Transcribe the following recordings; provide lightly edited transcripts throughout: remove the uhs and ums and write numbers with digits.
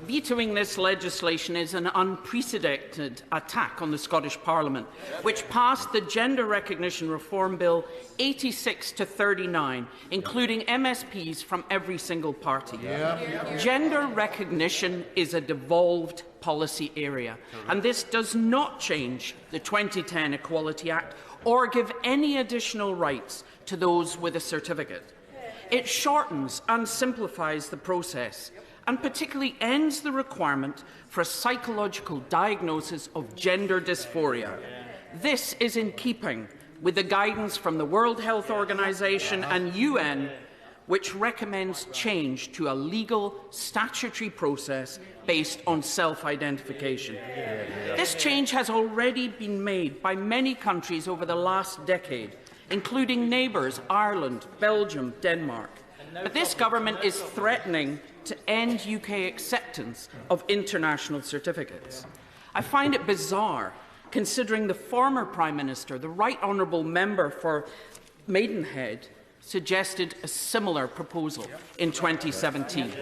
Vetoing this legislation is an unprecedented attack on the Scottish Parliament, which passed the Gender Recognition Reform Bill 86 to 39, including MSPs from every single party. Gender recognition is a devolved policy area, and this does not change the 2010 Equality Act or give any additional rights to those with a certificate. It shortens and simplifies the process, and particularly ends the requirement for a psychological diagnosis of gender dysphoria. This is in keeping with the guidance from the World Health Organization and UN, which recommends change to a legal statutory process based on self-identification. This change has already been made by many countries over the last decade, including neighbours Ireland, Belgium, Denmark. But this government is threatening to end UK acceptance of international certificates. I find it bizarre, considering the former Prime Minister, the Right Honourable Member for Maidenhead, suggested a similar proposal in 2017.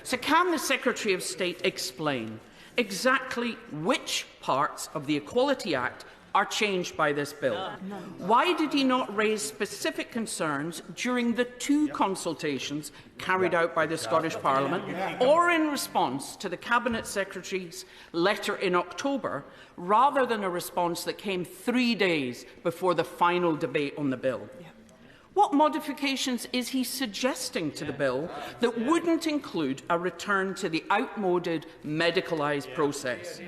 So can the Secretary of State explain exactly which parts of the Equality Act are changed by this bill? Why did he not raise specific concerns during the two consultations carried out by the Scottish Parliament, or in response to the Cabinet Secretary's letter in October, rather than a response that came 3 days before the final debate on the bill? What modifications is he suggesting to the bill that wouldn't include a return to the outmoded medicalised process?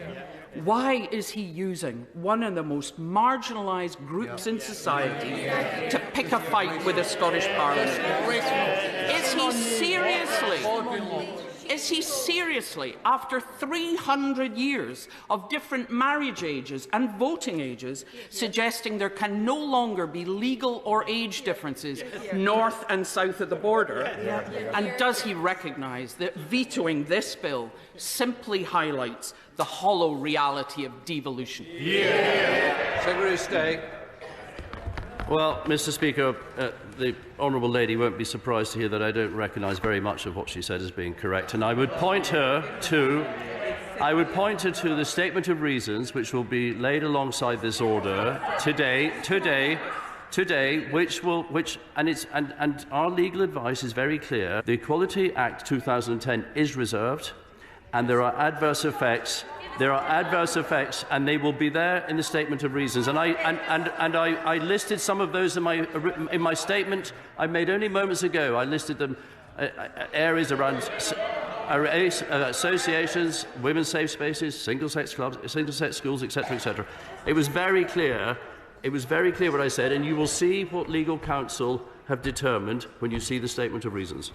Why is he using one of the most marginalised groups in society to pick a fight with the Scottish Parliament? Is he seriously, after 300 years of different marriage ages and voting ages, suggesting there can no longer be legal or age differences north and south of the border? And does he recognise that vetoing this bill simply highlights the hollow reality of devolution? Secretary of State. Well, Mr. Speaker, the honourable lady won't be surprised to hear that I don't recognise very much of what she said as being correct, and I would point her to the statement of reasons which will be laid alongside this order today, and our legal advice is very clear. The Equality Act 2010 is reserved, and there are adverse effects. And they will be there in the statement of reasons. And I listed some of those in my statement I made only moments ago. I listed them areas around associations, women's safe spaces, single-sex clubs, single-sex schools, etc., etc. It was very clear. It was very clear what I said, and you will see what legal counsel have determined when you see the statement of reasons.